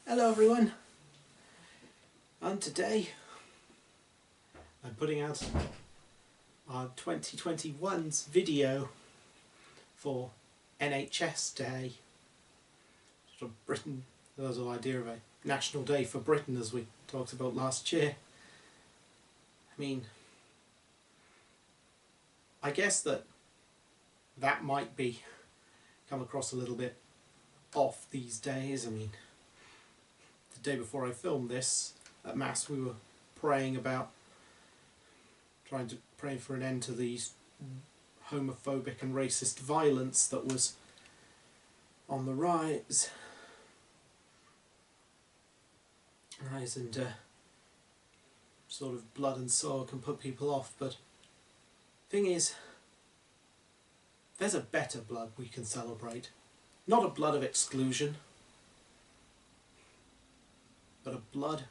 Hello everyone, and today I'm putting out our 2021's video for NHS Day. Sort of Britain, there's an idea of a national day for Britain as we talked about last year. I mean, I guess that might come across a little bit off these days. I mean, the day before I filmed this, at Mass we were praying about praying for an end to these homophobic and racist violence that was on the rise. And sort of blood and soil can put people off, but thing is, there's a better blood we can celebrate. Not a blood of exclusion, but a blood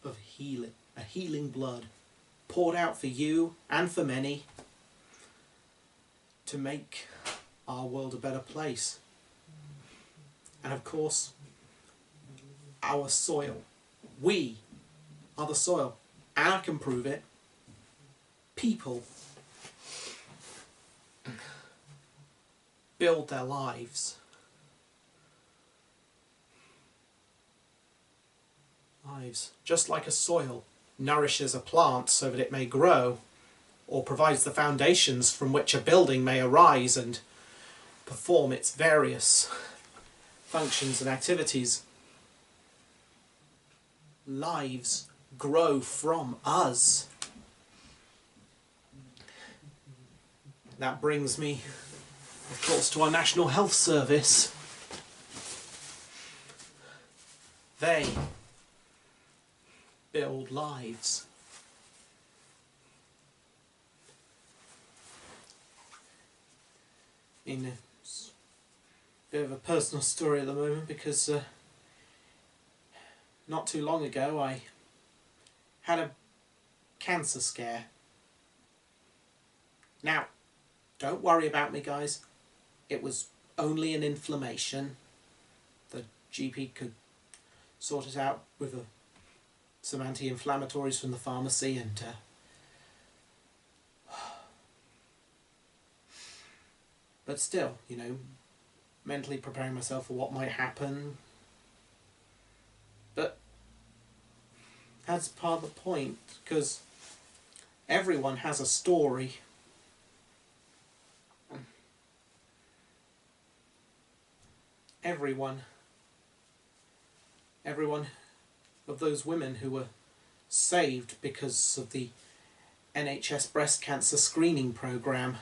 of healing, a healing blood poured out for you and for many to make our world a better place. And of course, our soil. We are the soil, and I can prove it. People build their lives. Just like a soil nourishes a plant so that it may grow, or provides the foundations from which a building may arise and perform its various functions and activities. Lives grow from us. That brings me, of course, to our National Health Service. They build lives. It's a bit of a personal story at the moment because not too long ago I had a cancer scare. Now, don't worry about me, guys. It was only an inflammation. The GP could sort it out with some anti-inflammatories from the pharmacy, and but still, you know, mentally preparing myself for what might happen. But that's part of the point, because everyone has a story. Everyone of those women who were saved because of the NHS breast cancer screening programme.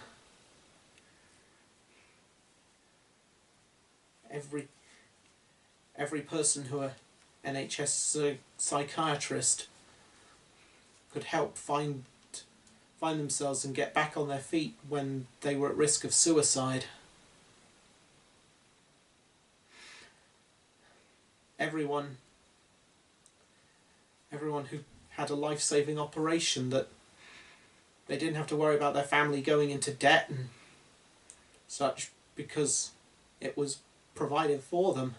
Every person who a NHS psychiatrist could help find themselves and get back on their feet when they were at risk of suicide. Everyone who had a life-saving operation that they didn't have to worry about their family going into debt and such because it was provided for them.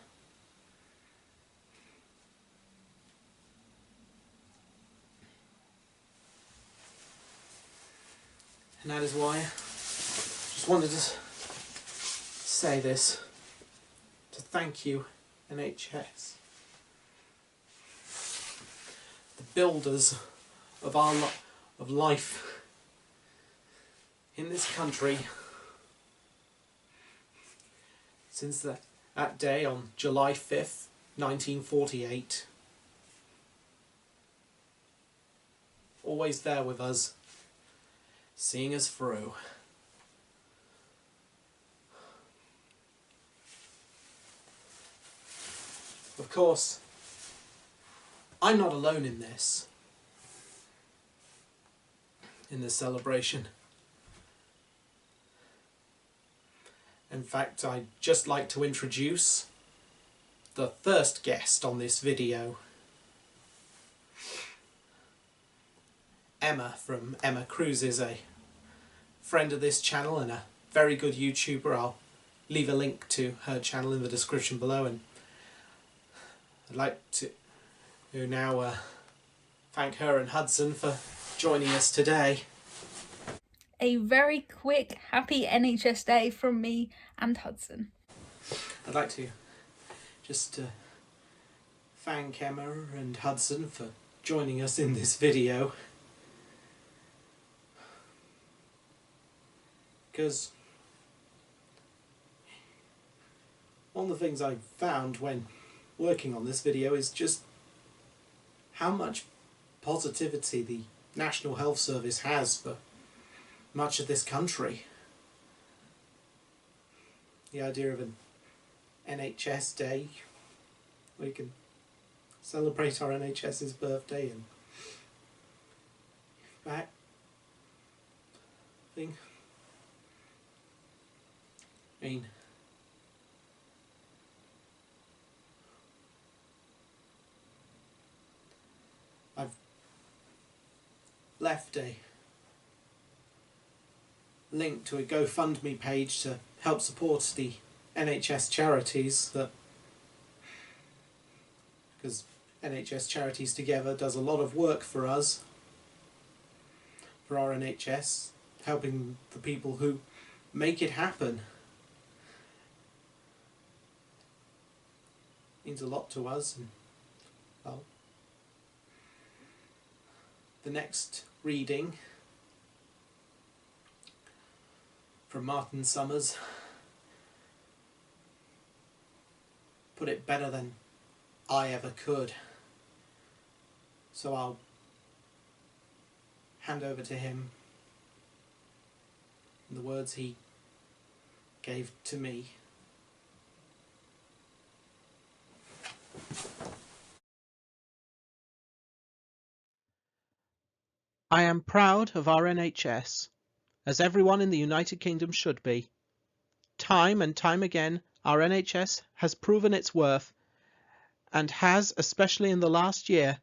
And that is why I just wanted to say this, to thank you, NHS. The builders of of life in this country since that day on July 5th, 1948. Always there with us, seeing us through. Of course, I'm not alone in this celebration. In fact, I'd just like to introduce the first guest on this video. Emma from Emma Cruz is a friend of this channel and a very good YouTuber. I'll leave a link to her channel in the description below, and I'd like to now thank her and Hudson for joining us today. A very quick, happy NHS Day from me and Hudson. I'd like to just thank Emma and Hudson for joining us in this video, because one of the things I found when working on this video is just how much positivity the National Health Service has for much of this country. The idea of an NHS Day where we can celebrate our NHS's birthday and that thing. I mean, I've left a link to a GoFundMe page to help support the NHS charities, because NHS Charities Together does a lot of work for us, for our NHS, helping the people who make it happen. It means a lot to us, and well, the next reading from Martin Summers put it better than I ever could. So I'll hand over to him the words he gave to me. I am proud of our NHS, as everyone in the United Kingdom should be. Time and time again, our NHS has proven its worth and has, especially in the last year,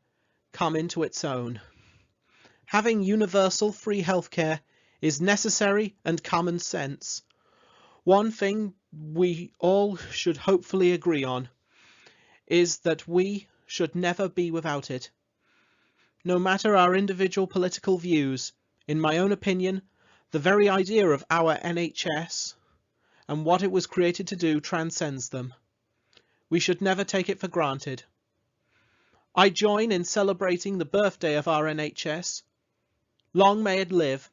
come into its own. Having universal free healthcare is necessary and common sense. One thing we all should hopefully agree on is that we should never be without it. No matter our individual political views, in my own opinion, the very idea of our NHS and what it was created to do transcends them. We should never take it for granted. I join in celebrating the birthday of our NHS. Long may it live.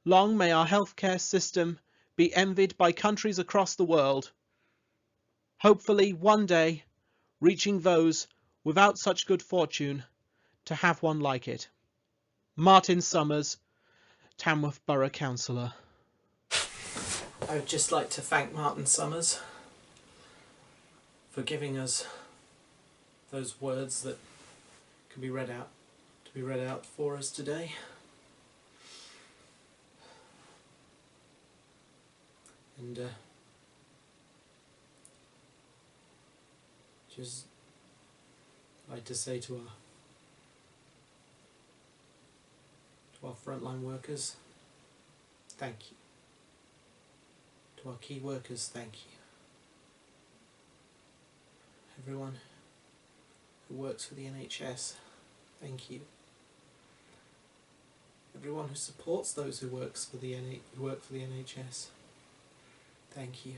Long may our healthcare system be envied by countries across the world. Hopefully, one day, reaching those without such good fortune to have one like it. Martin Summers, Tamworth Borough Councillor. I would just like to thank Martin Summers for giving us those words that can be read out for us today. And just like to say to our frontline workers, thank you. To our key workers, thank you. Everyone who works for the NHS, thank you. Everyone who supports those who work for the NHS, thank you.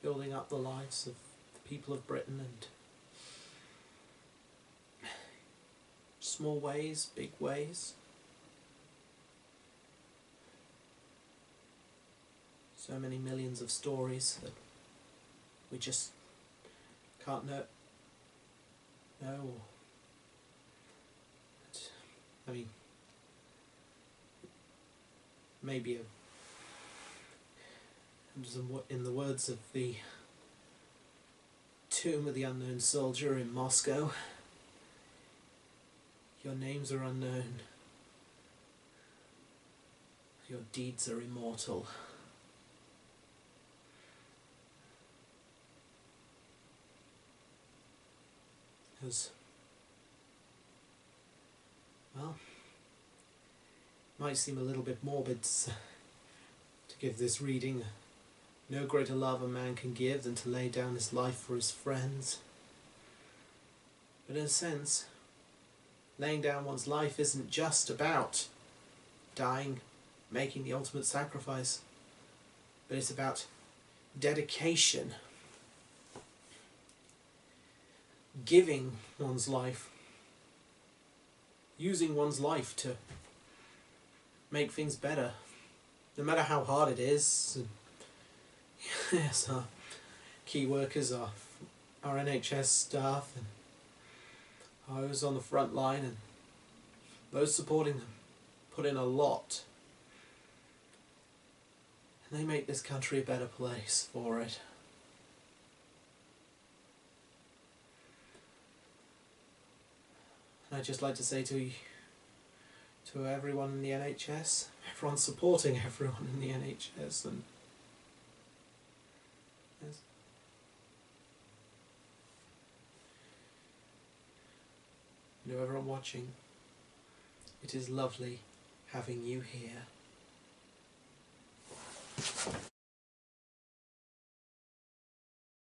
Building up the lives of the people of Britain, and small ways, big ways. So many millions of stories that we just can't know. I mean, maybe in the words of the Tomb of the Unknown Soldier in Moscow, your names are unknown, your deeds are immortal. Because, well, might seem a little bit morbid to give this reading No greater love a man can give than to lay down his life for his friends. But in a sense, laying down one's life isn't just about dying, making the ultimate sacrifice, but it's about dedication, giving one's life, using one's life to make things better, no matter how hard it is. And yes, our key workers, our NHS staff, and those on the front line, and those supporting them, put in a lot. And they make this country a better place for it. And I'd just like to say to everyone in the NHS, everyone supporting everyone in the NHS, and yes. You know, everyone watching, it is lovely having you here.